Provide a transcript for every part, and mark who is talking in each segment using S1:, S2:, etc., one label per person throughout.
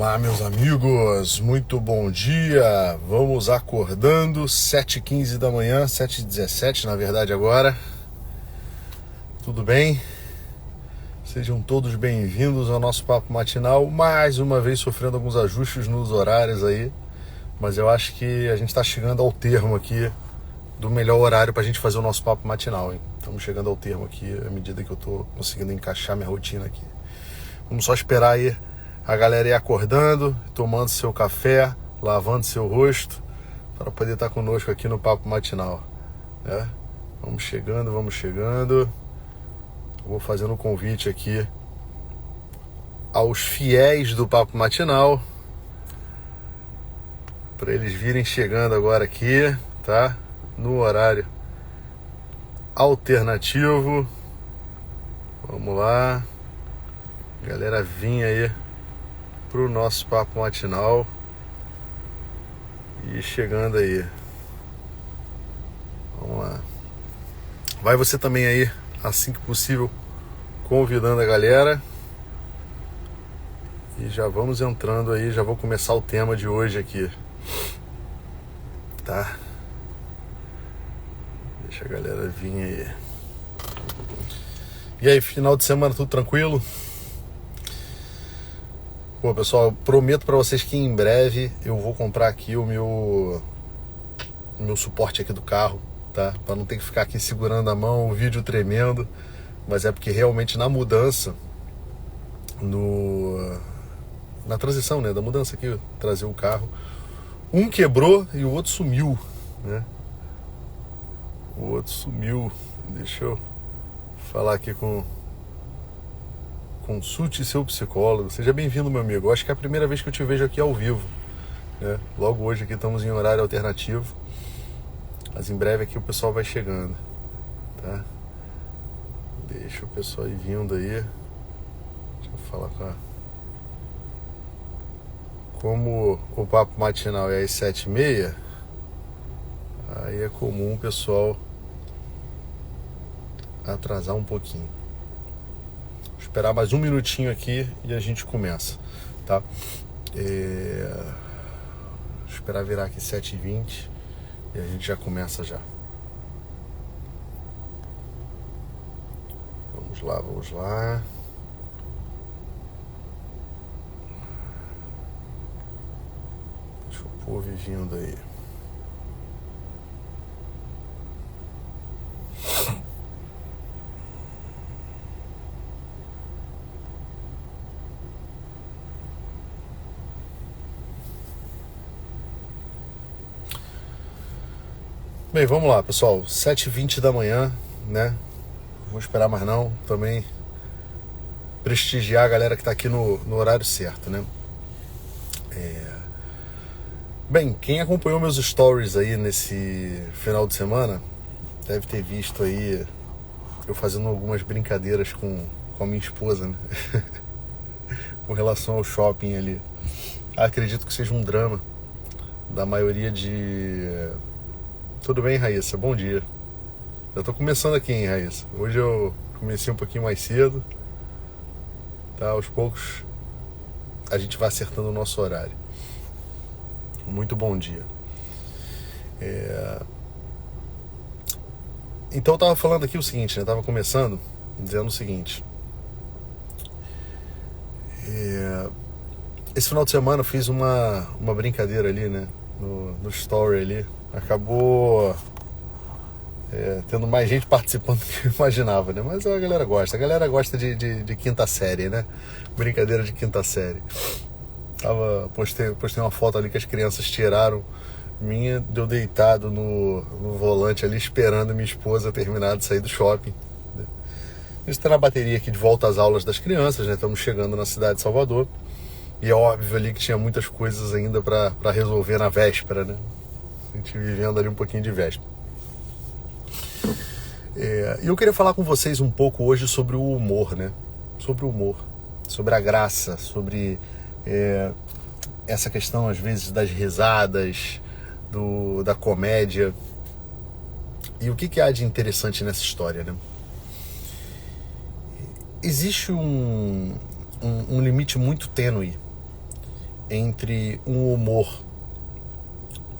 S1: Olá, meus amigos, muito bom dia. Vamos acordando, 7h15 da manhã, 7h17 na verdade agora. Tudo bem? Sejam todos bem-vindos ao nosso papo matinal. Mais uma vez sofrendo alguns ajustes nos horários aí, mas eu acho que a gente está chegando ao termo aqui do melhor horário para a gente fazer o nosso papo matinal, hein? Estamos chegando ao termo aqui à medida que eu estou conseguindo encaixar minha rotina aqui. Vamos só esperar aí a galera ir acordando, tomando seu café, lavando seu rosto, para poder estar conosco aqui no Papo Matinal, né? Vamos chegando. Vou fazendo um convite aqui aos fiéis do Papo Matinal, para eles virem chegando agora aqui, tá? No horário alternativo. Vamos lá. Galera, vinha aí pro nosso papo matinal e chegando aí. Vamos lá. Vai você também aí, assim que possível, convidando a galera. E já vamos entrando aí, já vou começar o tema de hoje aqui. Tá? Deixa a galera vir aí. E aí, final de semana, tudo tranquilo? Pô, pessoal, prometo pra vocês que em breve eu vou comprar aqui o meu suporte aqui do carro, tá? Pra não ter que ficar aqui segurando a mão, o vídeo tremendo. Mas é porque realmente na mudança, na transição, né, da mudança aqui, trazer o carro, um quebrou e o outro sumiu, né? O outro sumiu. Deixa eu falar aqui Consulte seu psicólogo. Seja bem-vindo, meu amigo. Eu acho que é a primeira vez que eu te vejo aqui ao vivo, né? Logo hoje aqui estamos em horário alternativo, mas em breve aqui o pessoal vai chegando, tá? Deixa o pessoal ir vindo aí. Deixa eu falar como o papo matinal é às 7h30, aí é comum o pessoal atrasar um pouquinho. Esperar mais um minutinho aqui e a gente começa, tá? Esperar virar aqui 7h20 e a gente já começa já. Vamos lá. Deixa o povo ir vindo aí. Bem, vamos lá, pessoal, 7h20 da manhã, né? Vou esperar mais não, também prestigiar a galera que tá aqui no horário certo, né? Bem, quem acompanhou meus stories aí nesse final de semana deve ter visto aí eu fazendo algumas brincadeiras com a minha esposa, né? Com relação ao shopping ali. Acredito que seja um drama da maioria de... Tudo bem, Raíssa? Bom dia. Eu tô começando aqui, hein, Raíssa? Hoje eu comecei um pouquinho mais cedo, tá? Aos poucos a gente vai acertando o nosso horário. Muito bom dia. Então eu tava falando aqui o seguinte, né? Eu tava começando dizendo o seguinte. Esse final de semana eu fiz uma brincadeira ali, né? No story ali. Acabou tendo mais gente participando do que eu imaginava, né? Mas a galera gosta de quinta série, né? Brincadeira de quinta série. Postei uma foto ali que as crianças tiraram minha, deu deitado no volante ali, esperando minha esposa terminar de sair do shopping, né? A gente tá na bateria aqui de volta às aulas das crianças, né? Estamos chegando na cidade de Salvador. E é óbvio ali que tinha muitas coisas ainda para resolver na véspera, né? A gente vivendo ali um pouquinho de véspera. E eu queria falar com vocês um pouco hoje sobre o humor, né? Sobre o humor, sobre a graça, sobre essa questão, às vezes, das risadas, da comédia. E o que há de interessante nessa história, né? Existe um limite muito tênue entre um humor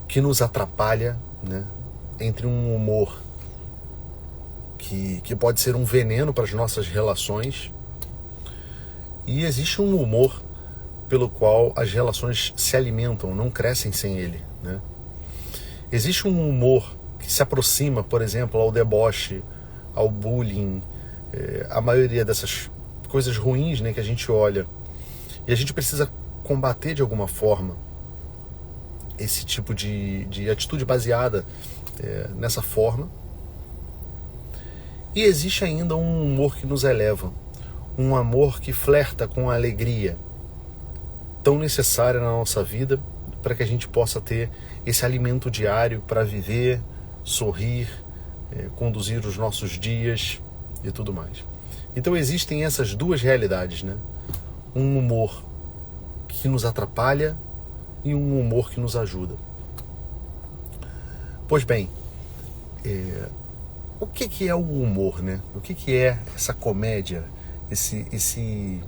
S1: que nos atrapalha, né? Entre um humor que pode ser um veneno para as nossas relações, e existe um humor pelo qual as relações se alimentam, não crescem sem ele, né? Existe um humor que se aproxima, por exemplo, ao deboche, ao bullying, a maioria dessas coisas ruins, né, que a gente olha. E a gente precisa combater de alguma forma esse tipo de atitude baseada nessa forma. E existe ainda um humor que nos eleva, um amor que flerta com a alegria, tão necessária na nossa vida, para que a gente possa ter esse alimento diário para viver, sorrir, conduzir os nossos dias e tudo mais. Então existem essas duas realidades, né? Um humor que nos atrapalha e um humor que nos ajuda. Pois bem, o que é o humor, né? O que é essa comédia, esse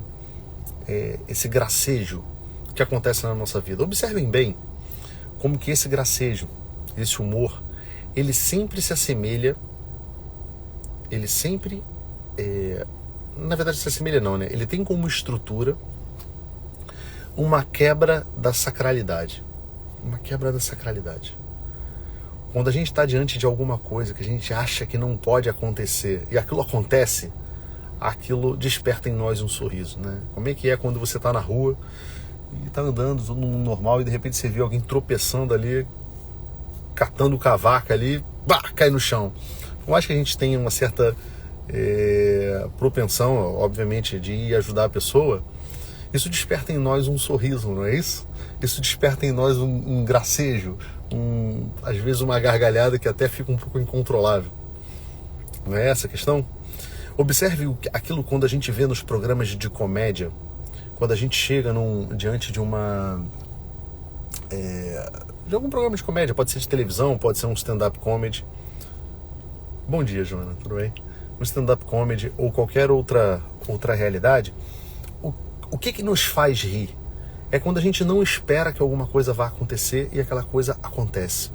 S1: gracejo que acontece na nossa vida? Observem bem como que esse gracejo, esse humor, ele sempre se assemelha, na verdade se assemelha não, né? Ele tem como estrutura uma quebra da sacralidade. Uma quebra da sacralidade. Quando a gente está diante de alguma coisa que a gente acha que não pode acontecer e aquilo acontece, aquilo desperta em nós um sorriso, né? Como é que é quando você está na rua e está andando todo mundo normal e de repente você vê alguém tropeçando ali, catando o cavaco ali, cai no chão. Eu acho que a gente tem uma certa propensão, obviamente, de ir ajudar a pessoa. Isso desperta em nós um sorriso, não é isso? Isso desperta em nós um gracejo, às vezes uma gargalhada que até fica um pouco incontrolável. Não é essa a questão? Observe aquilo quando a gente vê nos programas de comédia, quando a gente chega diante de de algum programa de comédia, pode ser de televisão, pode ser um stand-up comedy. Bom dia, Joana, tudo bem? Um stand-up comedy ou qualquer outra realidade. O que nos faz rir? É quando a gente não espera que alguma coisa vá acontecer e aquela coisa acontece.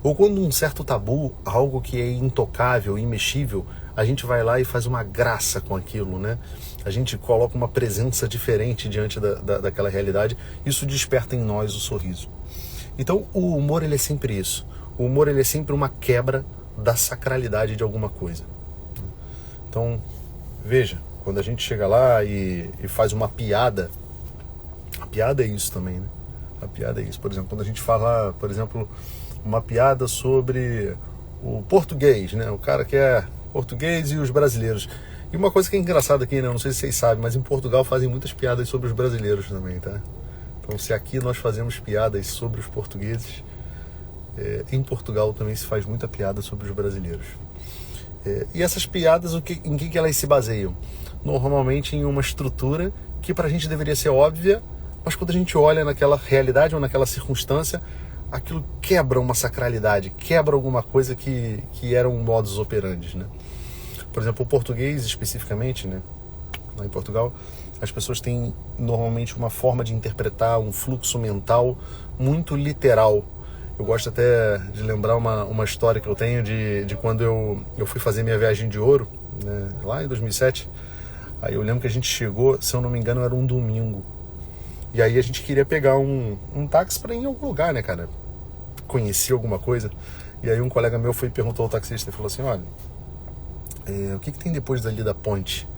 S1: Ou quando um certo tabu, algo que é intocável, imexível, a gente vai lá e faz uma graça com aquilo, né? A gente coloca uma presença diferente diante daquela realidade. Isso desperta em nós o sorriso. Então o humor, ele é sempre isso. O humor, ele é sempre uma quebra da sacralidade de alguma coisa. Então, veja, quando a gente chega lá e faz uma piada, a piada é isso também, né? A piada é isso. Por exemplo, quando a gente fala, por exemplo, uma piada sobre o português, né? O cara que é português e os brasileiros. E uma coisa que é engraçada aqui, né? Não sei se vocês sabem, mas em Portugal fazem muitas piadas sobre os brasileiros também, tá? Então, se aqui nós fazemos piadas sobre os portugueses, em Portugal também se faz muita piada sobre os brasileiros. E essas piadas, em que elas se baseiam? Normalmente em uma estrutura que pra gente deveria ser óbvia, mas quando a gente olha naquela realidade ou naquela circunstância, aquilo quebra uma sacralidade, quebra alguma coisa que era um modus operandi, né? Por exemplo, o português especificamente, né? Lá em Portugal, as pessoas têm normalmente uma forma de interpretar um fluxo mental muito literal. Eu gosto até de lembrar uma história que eu tenho de quando eu fui fazer minha viagem de ouro, né, lá em 2007. Aí eu lembro que a gente chegou, se eu não me engano, era um domingo. E aí a gente queria pegar um táxi para ir em algum lugar, né, cara? Conhecer alguma coisa. E aí um colega meu foi e perguntou ao taxista e falou assim, olha, o que tem depois dali da ponte?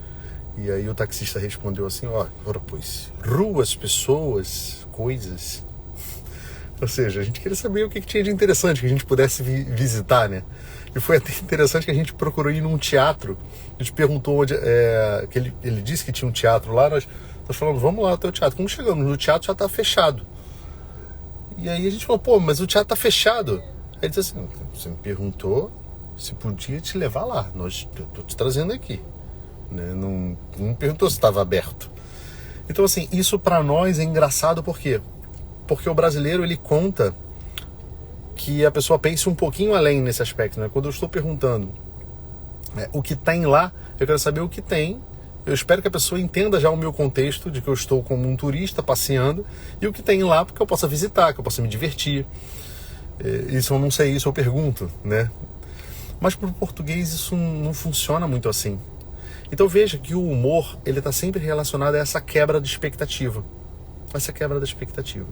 S1: E aí o taxista respondeu assim, ora, pois, ruas, pessoas, coisas. Ou seja, a gente queria saber o que tinha de interessante que a gente pudesse visitar, né? E foi até interessante que a gente procurou ir num teatro. A gente perguntou onde, que ele disse que tinha um teatro lá. Nós falamos, vamos lá até o teatro. Quando chegamos no teatro, já tá fechado. E aí a gente falou, pô, mas o teatro tá fechado. Aí ele disse assim, você me perguntou se podia te levar lá. Eu tô te trazendo aqui. Né? Não me perguntou se estava aberto. Então, assim, isso para nós é engraçado por quê? Porque o brasileiro, ele conta que a pessoa pense um pouquinho além nesse aspecto, né? Quando eu estou perguntando o que tem lá, eu quero saber o que tem, Eu espero que a pessoa entenda já o meu contexto de que eu estou como um turista passeando e o que tem lá porque eu possa visitar, que eu possa me divertir. Isso eu não sei, isso eu pergunto, né? Mas para o português isso não funciona muito assim. Então veja que o humor, ele está sempre relacionado a essa quebra de expectativa. Essa quebra da expectativa.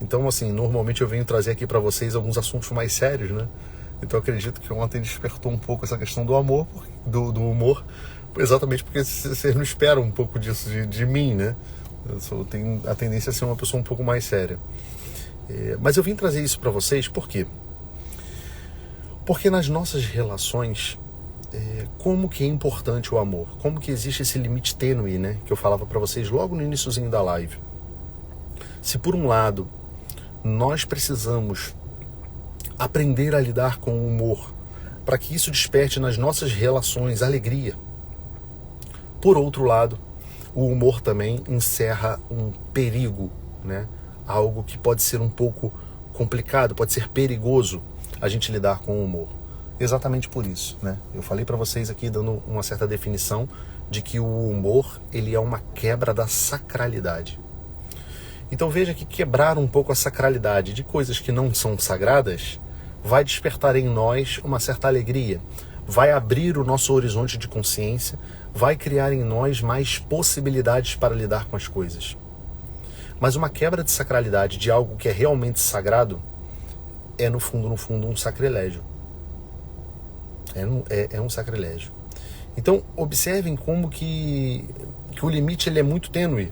S1: Então, assim, normalmente eu venho trazer aqui para vocês alguns assuntos mais sérios, né? Então eu acredito que ontem despertou um pouco essa questão do amor, do humor, exatamente porque vocês não esperam um pouco disso de mim, né? Eu tenho a tendência a ser uma pessoa um pouco mais séria. Mas eu vim trazer isso para vocês por quê? Porque nas nossas relações, como que é importante o amor? Como que existe esse limite tênue, né? Que eu falava para vocês logo no iniciozinho da live. Se por um lado nós precisamos aprender a lidar com o humor para que isso desperte nas nossas relações alegria, por outro lado, o humor também encerra um perigo, né? Algo que pode ser um pouco complicado, pode ser perigoso a gente lidar com o humor. Exatamente por isso, né? Eu falei para vocês aqui dando uma certa definição de que o humor, ele é uma quebra da sacralidade. Então veja que quebrar um pouco a sacralidade de coisas que não são sagradas vai despertar em nós uma certa alegria, vai abrir o nosso horizonte de consciência, vai criar em nós mais possibilidades para lidar com as coisas. Mas uma quebra de sacralidade de algo que é realmente sagrado é no fundo, um sacrilégio. É um sacrilégio. Então observem como que o limite ele é muito tênue.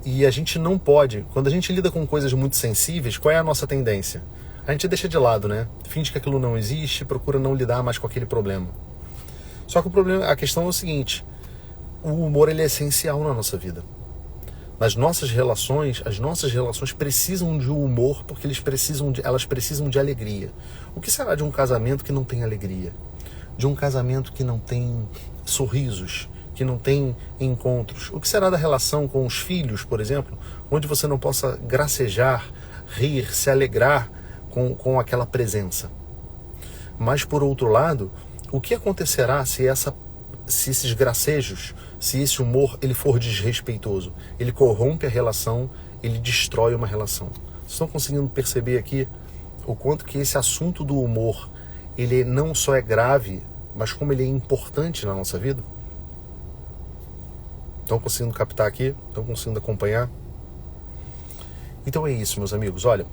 S1: E a gente não pode, quando a gente lida com coisas muito sensíveis, qual é a nossa tendência? A gente deixa de lado, né? Finge que aquilo não existe, procura não lidar mais com aquele problema. Só que a questão é o seguinte, o humor ele é essencial na nossa vida. Nas nossas relações, as nossas relações precisam de humor porque elas precisam de alegria. O que será de um casamento que não tem alegria? De um casamento que não tem sorrisos? Que não tem encontros? O que será da relação com os filhos, por exemplo, onde você não possa gracejar, rir, se alegrar com aquela presença? Mas, por outro lado, o que acontecerá se esses gracejos, se esse humor ele for desrespeitoso? Ele corrompe a relação, ele destrói uma relação. Vocês estão conseguindo perceber aqui o quanto que esse assunto do humor, ele não só é grave, mas como ele é importante na nossa vida? Estão conseguindo captar aqui? Estão conseguindo acompanhar? Então é isso, meus amigos. Olha,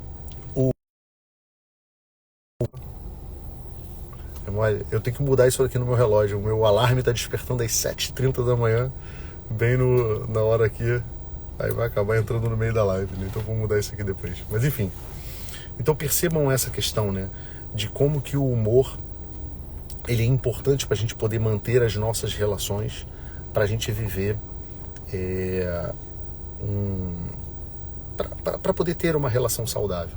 S1: eu tenho que mudar isso aqui no meu relógio. O meu alarme está despertando às 7h30 da manhã, bem na hora aqui. Aí vai acabar entrando no meio da live, né? Então vou mudar isso aqui depois. Mas enfim. Então percebam essa questão, né? De como que o humor ele é importante para a gente poder manter as nossas relações, para a gente viver para poder ter uma relação saudável.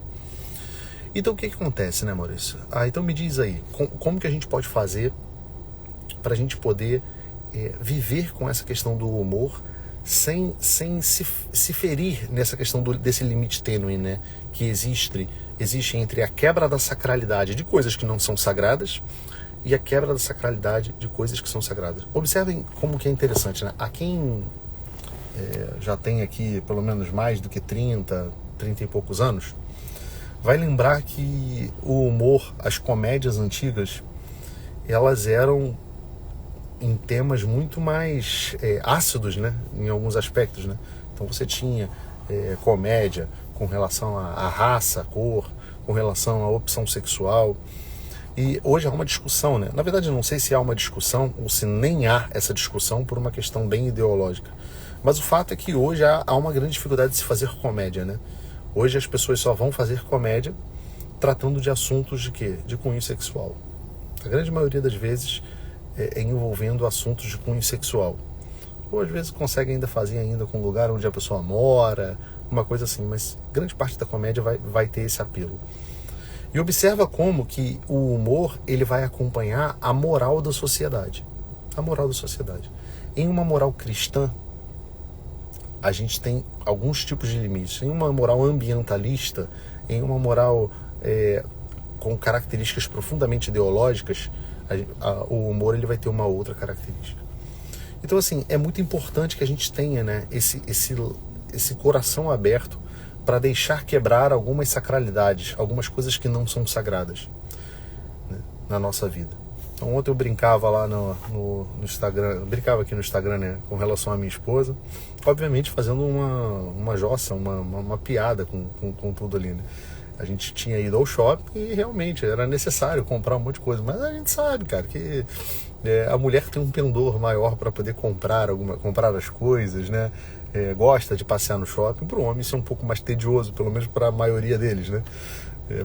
S1: Então o que acontece, né, Maurício? Então me diz aí, como que a gente pode fazer para a gente poder viver com essa questão do humor sem se ferir nessa questão desse limite tênue, né, que existe entre a quebra da sacralidade de coisas que não são sagradas e a quebra da sacralidade de coisas que são sagradas. Observem como que é interessante, né? A quem já tem aqui pelo menos mais do que 30 e poucos anos, vai lembrar que o humor, as comédias antigas, elas eram em temas muito mais ácidos, né, em alguns aspectos, né? Então você tinha comédia com relação à raça, à cor, com relação à opção sexual. E hoje há uma discussão, né? Na verdade, eu não sei se há uma discussão ou se nem há essa discussão por uma questão bem ideológica. Mas o fato é que hoje há uma grande dificuldade de se fazer comédia, né? Hoje as pessoas só vão fazer comédia tratando de assuntos de quê? De cunho sexual. A grande maioria das vezes envolvendo assuntos de cunho sexual. Ou às vezes consegue ainda fazer ainda com o lugar onde a pessoa mora, uma coisa assim, mas grande parte da comédia vai ter esse apelo. E observa como que o humor ele vai acompanhar a moral da sociedade. A moral da sociedade. Em uma moral cristã, a gente tem alguns tipos de limites. Em uma moral ambientalista, em uma moral com características profundamente ideológicas, o humor ele vai ter uma outra característica. Então, assim, é muito importante que a gente tenha, né, esse coração aberto para deixar quebrar algumas sacralidades, algumas coisas que não são sagradas, né, na nossa vida. Então, ontem eu brincava lá no Instagram, eu brincava aqui no Instagram, né, com relação à minha esposa, obviamente fazendo uma jossa, uma piada com tudo ali, né. A gente tinha ido ao shopping e realmente era necessário comprar um monte de coisa, mas a gente sabe, cara, que a mulher tem um pendor maior para poder comprar as coisas, né? Gosta de passear no shopping. Para o homem isso é um pouco mais tedioso, pelo menos para a maioria deles, né?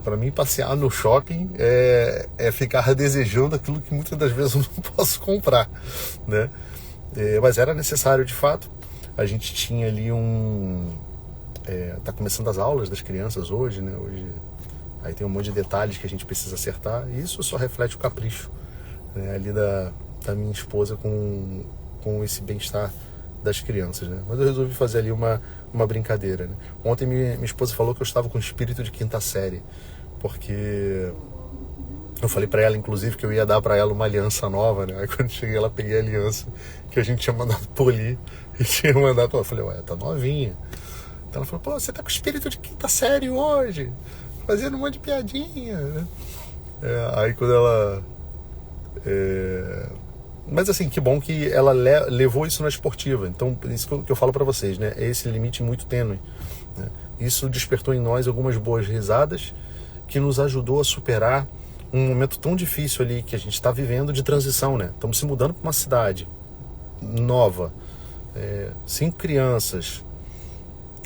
S1: Para mim, passear no shopping é ficar desejando aquilo que muitas das vezes eu não posso comprar, né? Mas era necessário de fato. A gente tinha ali tá começando as aulas das crianças hoje, né? Hoje aí tem um monte de detalhes que a gente precisa acertar, e isso só reflete o capricho, né, ali da minha esposa com esse bem-estar das crianças, né? Mas eu resolvi fazer ali uma brincadeira, né? Ontem minha esposa falou que eu estava com espírito de quinta série, porque eu falei para ela, inclusive, que eu ia dar para ela uma aliança nova, né? Aí quando cheguei ela, peguei a aliança que a gente tinha mandado polir e tinha mandado, eu falei, ué, tá novinha. Então ela falou, pô, você tá com espírito de quinta série hoje, fazendo um monte de piadinha, né? Aí quando ela... Mas assim, que bom que ela levou isso na esportiva. Então, isso que eu falo pra vocês, né? É esse limite muito tênue, né? Isso despertou em nós algumas boas risadas, que nos ajudou a superar um momento tão difícil ali que a gente está vivendo de transição, né? Estamos se mudando para uma cidade nova, 5 crianças,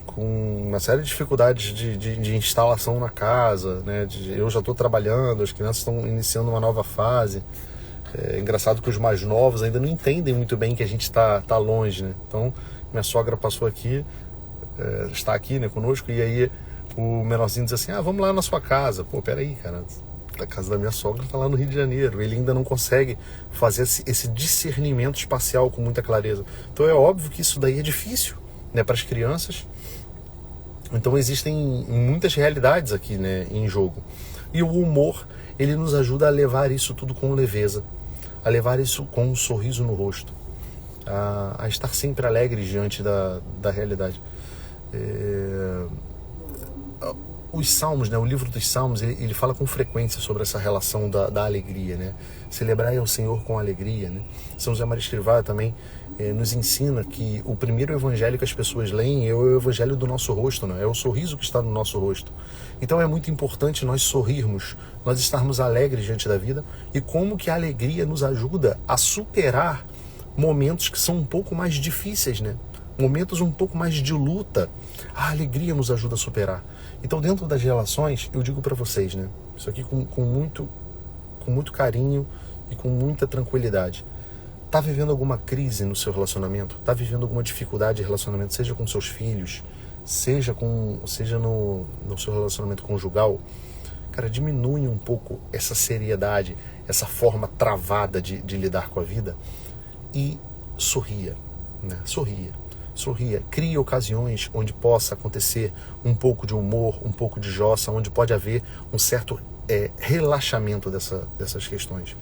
S1: com uma série de dificuldades de instalação na casa, né? Eu já estou trabalhando, as crianças estão iniciando uma nova fase. É engraçado que os mais novos ainda não entendem muito bem que a gente está longe, né? Então, minha sogra passou aqui, está aqui, né, conosco, e aí o menorzinho diz assim, vamos lá na sua casa. Pô, peraí, cara, a casa da minha sogra está lá no Rio de Janeiro. Ele ainda não consegue fazer esse discernimento espacial com muita clareza. Então é óbvio que isso daí é difícil, né, para as crianças. Então existem muitas realidades aqui, né, em jogo. E o humor, ele nos ajuda a levar isso tudo com leveza, a levar isso com um sorriso no rosto, a estar sempre alegre diante da realidade. Os Salmos, né, o livro dos Salmos, ele fala com frequência sobre essa relação da alegria, né? Celebrai ao Senhor com alegria, né? São José Maria Escrivá também nos ensina que o primeiro evangelho que as pessoas leem é o evangelho do nosso rosto, né? É o sorriso que está no nosso rosto. Então é muito importante nós sorrirmos, nós estarmos alegres diante da vida, e como que a alegria nos ajuda a superar momentos que são um pouco mais difíceis, né? Momentos um pouco mais de luta. A alegria nos ajuda a superar. Então, dentro das relações, eu digo para vocês, né? Isso aqui com muito carinho e com muita tranquilidade. Tá vivendo alguma crise no seu relacionamento? Tá vivendo alguma dificuldade de relacionamento, seja com seus filhos, seja no seu relacionamento conjugal? Cara, diminui um pouco essa seriedade, essa forma travada de lidar com a vida, e sorria, né? Sorria, crie ocasiões onde possa acontecer um pouco de humor, um pouco de jossa, onde pode haver um certo relaxamento dessas questões.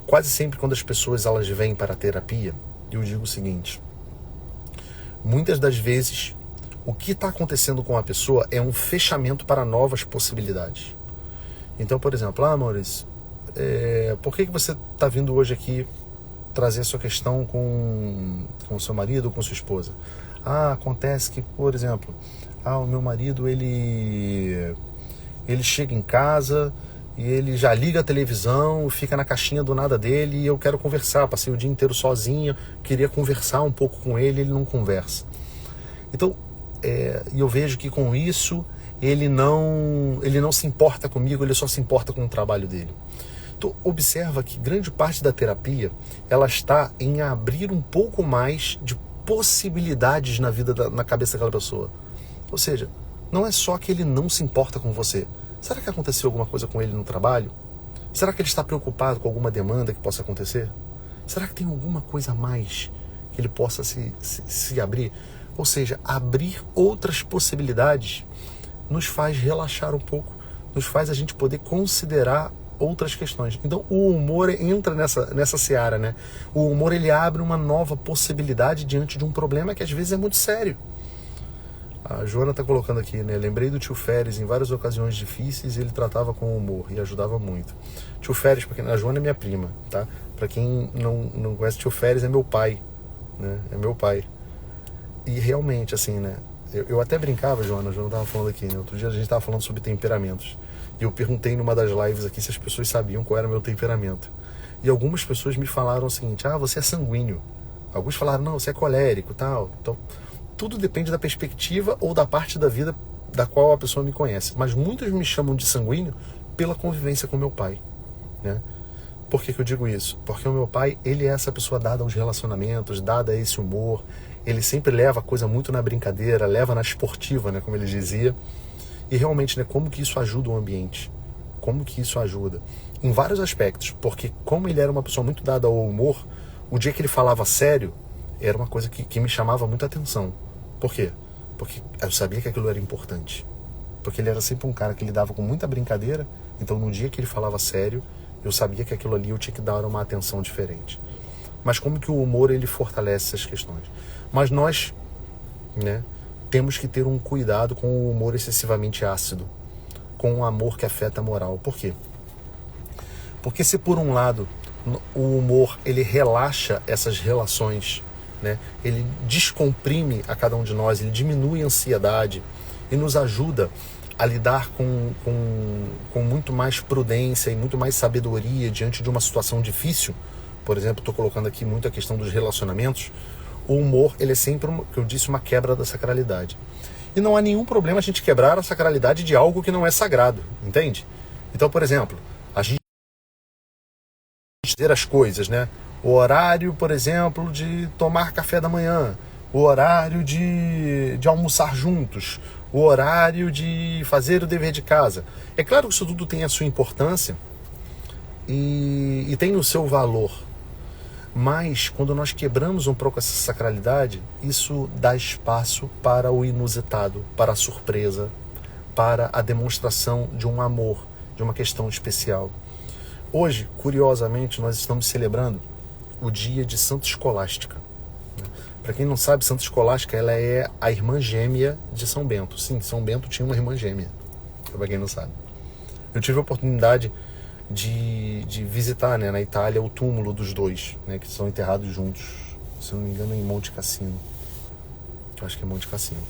S1: Quase sempre quando as pessoas elas vêm para a terapia, eu digo o seguinte: muitas das vezes o que está acontecendo com a pessoa é um fechamento para novas possibilidades. Então, por exemplo, Maurício, por que você está vindo hoje aqui trazer a sua questão com o seu marido ou com sua esposa? Acontece que, por exemplo, o meu marido ele chega em casa e ele já liga a televisão, fica na caixinha do nada dele, e eu quero conversar, passei o dia inteiro sozinho, queria conversar um pouco com ele não conversa. Então, eu vejo que com isso ele não se importa comigo, ele só se importa com o trabalho dele. Então, observa que grande parte da terapia ela está em abrir um pouco mais de possibilidades na vida, na cabeça daquela pessoa. Ou seja, não é só que ele não se importa com você. Será que aconteceu alguma coisa com ele no trabalho? Será que ele está preocupado com alguma demanda que possa acontecer? Será que tem alguma coisa a mais que ele possa se abrir? Ou seja, abrir outras possibilidades nos faz relaxar um pouco, nos faz a gente poder considerar outras questões. Então o humor entra nessa seara, né? O humor, ele abre uma nova possibilidade diante de um problema que às vezes é muito sério. A Joana está colocando aqui, né? Lembrei do tio Férez em várias ocasiões difíceis e ele tratava com humor e ajudava muito. Tio Férez, porque a Joana é minha prima, tá? Para quem não conhece, tio Férez é meu pai, né? É meu pai. E realmente, assim, né? Eu até brincava, Joana estava falando aqui, né? Outro dia a gente estava falando sobre temperamentos. E eu perguntei numa das lives aqui se as pessoas sabiam qual era o meu temperamento. E algumas pessoas me falaram o seguinte: ah, você é sanguíneo. Alguns falaram: não, você é colérico, tal. Então, tudo depende da perspectiva ou da parte da vida da qual a pessoa me conhece. Mas muitos me chamam de sanguíneo pela convivência com meu pai, né? Por que eu digo isso? Porque o meu pai, ele é essa pessoa dada aos relacionamentos, dada a esse humor. Ele sempre leva a coisa muito na brincadeira, leva na esportiva, né, como ele dizia. E realmente, né, como que isso ajuda o ambiente? Como que isso ajuda? Em vários aspectos, porque como ele era uma pessoa muito dada ao humor, o dia que ele falava sério, era uma coisa que me chamava muita atenção. Por quê? Porque eu sabia que aquilo era importante. Porque ele era sempre um cara que lidava com muita brincadeira, então no dia que ele falava sério, eu sabia que aquilo ali eu tinha que dar uma atenção diferente. Mas como que o humor, ele fortalece essas questões? Mas nós, né, temos que ter um cuidado com o humor excessivamente ácido, com o amor que afeta a moral. Por quê? Porque se por um lado o humor, ele relaxa essas relações, né, ele descomprime a cada um de nós, ele diminui a ansiedade e nos ajuda a lidar com muito mais prudência e muito mais sabedoria diante de uma situação difícil. Por exemplo, estou colocando aqui muito a questão dos relacionamentos. O humor, ele é sempre, que eu disse, uma quebra da sacralidade. E não há nenhum problema a gente quebrar a sacralidade de algo que não é sagrado, entende? Então, por exemplo, a gente ter as coisas, né? O horário, por exemplo, de tomar café da manhã, o horário de almoçar juntos, o horário de fazer o dever de casa. É claro que isso tudo tem a sua importância e tem o seu valor. Mas quando nós quebramos um pouco essa sacralidade, isso dá espaço para o inusitado, para a surpresa, para a demonstração de um amor, de uma questão especial. Hoje, curiosamente, nós estamos celebrando o dia de Santa Escolástica. Para quem não sabe, Santa Escolástica, ela é a irmã gêmea de São Bento. Sim, São Bento tinha uma irmã gêmea, para quem não sabe. Eu tive a oportunidade de visitar, né, na Itália, o túmulo dos dois, né, que são enterrados juntos, se não me engano, em Monte Cassino. Eu acho que é Monte Cassino.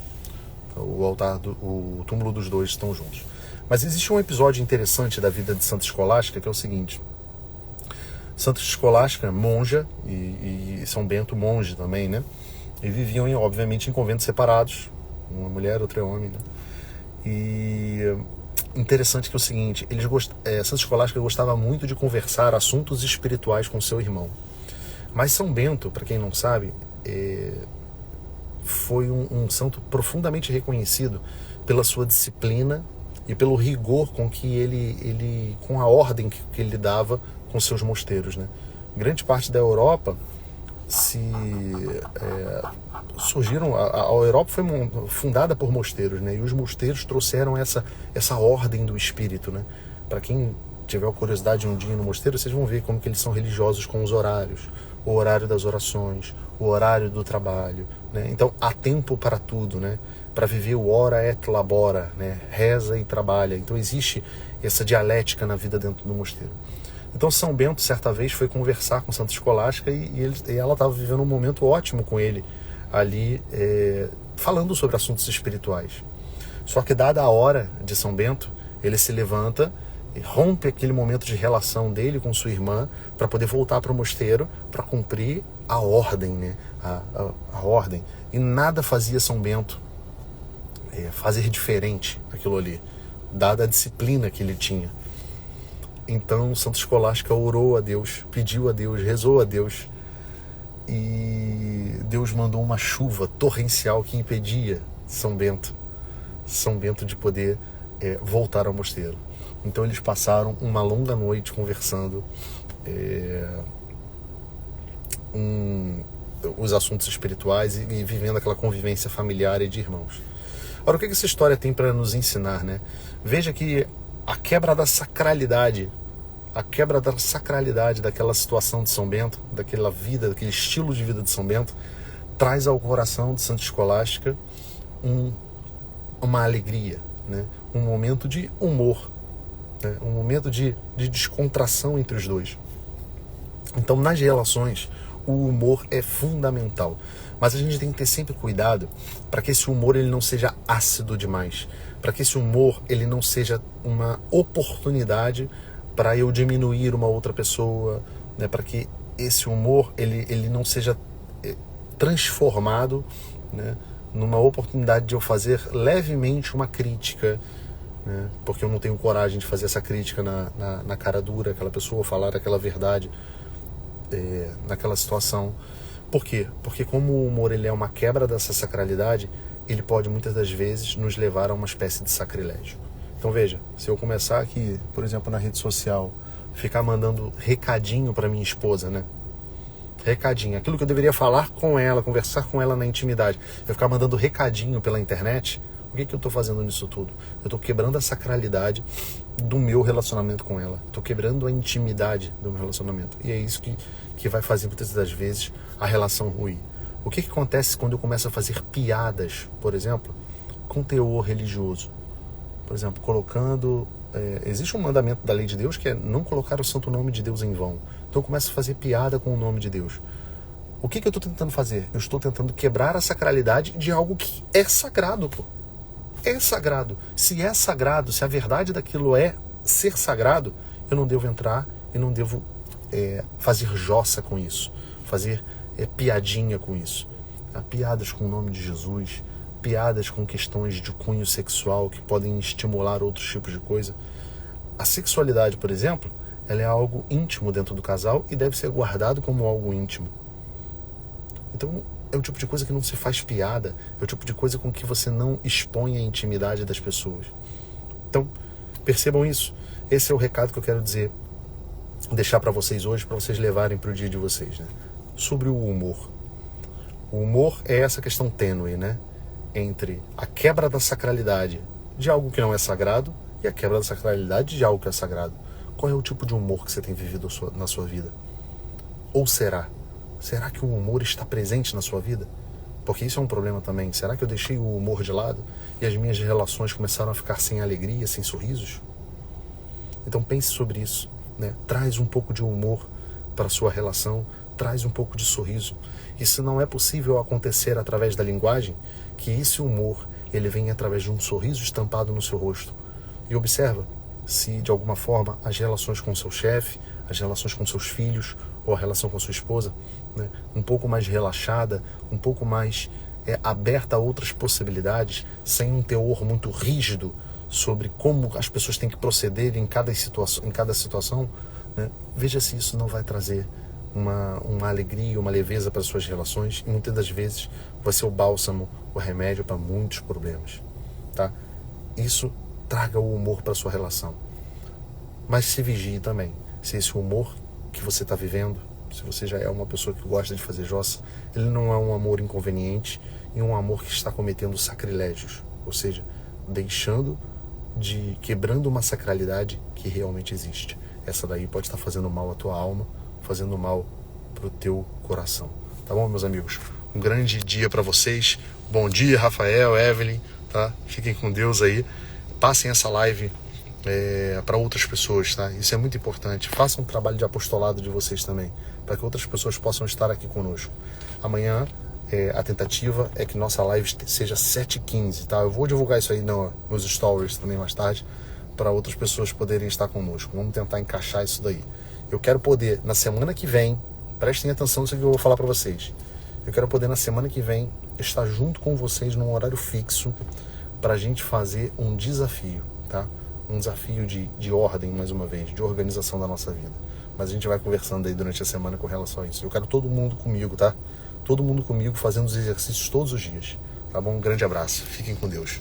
S1: O túmulo dos dois estão juntos. Mas existe um episódio interessante da vida de Santa Escolástica, que é o seguinte: Santa Escolástica, monja, e São Bento, monge também, né? E viviam, obviamente, em conventos separados, uma mulher, outra homem, né? E interessante que é o seguinte: Santa Escolástica gostava muito de conversar assuntos espirituais com seu irmão. Mas São Bento, para quem não sabe, foi um santo profundamente reconhecido pela sua disciplina e pelo rigor com que com a ordem que ele dava com seus mosteiros, né? Grande parte da Europa surgiram. A Europa foi fundada por mosteiros, né? E os mosteiros trouxeram essa ordem do espírito, né? Para quem tiver a curiosidade de um dia no mosteiro, vocês vão ver como que eles são religiosos com os horários, o horário das orações, o horário do trabalho, né? Então há tempo para tudo, né? Para viver o ora et labora, né? Reza e trabalha. Então existe essa dialética na vida dentro do mosteiro. Então São Bento, certa vez, foi conversar com Santa Escolástica e ela estava vivendo um momento ótimo com ele ali, falando sobre assuntos espirituais. Só que dada a hora de São Bento, ele se levanta e rompe aquele momento de relação dele com sua irmã para poder voltar para o mosteiro para cumprir a ordem, né? A ordem. E nada fazia São Bento fazer diferente aquilo ali, dada a disciplina que ele tinha. Então Santa Escolástica orou a Deus, pediu a Deus, rezou a Deus, e Deus mandou uma chuva torrencial que impedia São Bento de poder voltar ao mosteiro. Então eles passaram uma longa noite conversando os assuntos espirituais e vivendo aquela convivência familiar e de irmãos. Ora, o que essa história tem para nos ensinar, né? Veja que a quebra da sacralidade A quebra da sacralidade daquela situação de São Bento, daquela vida, daquele estilo de vida de São Bento, traz ao coração de Santa Escolástica uma alegria, né? Um momento de humor, né? Um momento de descontração entre os dois. Então, nas relações, o humor é fundamental. Mas a gente tem que ter sempre cuidado para que esse humor ele não seja ácido demais, para que esse humor ele não seja uma oportunidade para eu diminuir uma outra pessoa, né? Para que esse humor ele não seja transformado, né? Numa oportunidade de eu fazer levemente uma crítica, né? Porque eu não tenho coragem de fazer essa crítica na cara dura, aquela pessoa falar aquela verdade naquela situação. Por quê? Porque como o humor ele é uma quebra dessa sacralidade, ele pode muitas das vezes nos levar a uma espécie de sacrilégio. Então veja, se eu começar aqui, por exemplo, na rede social, ficar mandando recadinho para minha esposa, né? Recadinho, aquilo que eu deveria falar com ela, conversar com ela na intimidade, eu ficar mandando recadinho pela internet, o que eu estou fazendo nisso tudo? Eu estou quebrando a sacralidade do meu relacionamento com ela, estou quebrando a intimidade do meu relacionamento, e é isso que vai fazer muitas das vezes a relação ruir. O que acontece quando eu começo a fazer piadas, por exemplo, com teor religioso? Por exemplo, colocando... existe um mandamento da lei de Deus que é não colocar o santo nome de Deus em vão. Então eu começo a fazer piada com o nome de Deus. O que eu estou tentando fazer? Eu estou tentando quebrar a sacralidade de algo que é sagrado, pô. É sagrado. Se é sagrado, se a verdade daquilo é ser sagrado, eu não devo entrar e não devo fazer jossa com isso, fazer piadinha com isso. Piadas com o nome de Jesus, piadas com questões de cunho sexual que podem estimular outros tipos de coisa. A sexualidade, por exemplo, ela é algo íntimo dentro do casal e deve ser guardado como algo íntimo. Então, é o tipo de coisa que não se faz piada, é o tipo de coisa com que você não expõe a intimidade das pessoas. Então, percebam isso. Esse é o recado que eu quero deixar para vocês hoje, para vocês levarem para o dia de vocês, né? Sobre o humor. O humor é essa questão tênue, né? Entre a quebra da sacralidade de algo que não é sagrado e a quebra da sacralidade de algo que é sagrado. Qual é o tipo de humor que você tem vivido na sua vida? Ou será? Será que o humor está presente na sua vida? Porque isso é um problema também. Será que eu deixei o humor de lado e as minhas relações começaram a ficar sem alegria, sem sorrisos? Então pense sobre isso, né? Traz um pouco de humor para a sua relação, traz um pouco de sorriso. E se não é possível acontecer através da linguagem, que esse humor ele vem através de um sorriso estampado no seu rosto. E observa se de alguma forma as relações com seu chefe, as relações com seus filhos ou a relação com sua esposa, né, um pouco mais relaxada, um pouco mais aberta a outras possibilidades, sem um teor muito rígido sobre como as pessoas têm que proceder em cada situação, né? Veja se isso não vai trazer uma alegria, uma leveza para as suas relações, e muitas das vezes vai ser o bálsamo, o remédio para muitos problemas, tá? Isso traga o humor para a sua relação. Mas se vigie também, se esse humor que você está vivendo, se você já é uma pessoa que gosta de fazer jossa, ele não é um amor inconveniente e um amor que está cometendo sacrilégios, ou seja, quebrando uma sacralidade que realmente existe. Essa daí pode estar fazendo mal à tua alma, fazendo mal para o teu coração. Tá bom, meus amigos? Um grande dia para vocês. Bom dia, Rafael, Evelyn, tá? Fiquem com Deus aí. Passem essa live para outras pessoas, tá? Isso é muito importante. Façam um trabalho de apostolado de vocês também, para que outras pessoas possam estar aqui conosco. Amanhã, a tentativa é que nossa live seja 7h15, tá? Eu vou divulgar isso aí nos stories também mais tarde, para outras pessoas poderem estar conosco. Vamos tentar encaixar isso daí. Eu quero poder, na semana que vem, prestem atenção nisso que eu vou falar para vocês. Eu quero poder, na semana que vem, estar junto com vocês num horário fixo para a gente fazer um desafio, tá? Um desafio de ordem, mais uma vez, de organização da nossa vida. Mas a gente vai conversando aí durante a semana com relação a isso. Eu quero todo mundo comigo, tá? Todo mundo comigo fazendo os exercícios todos os dias, tá bom? Um grande abraço. Fiquem com Deus.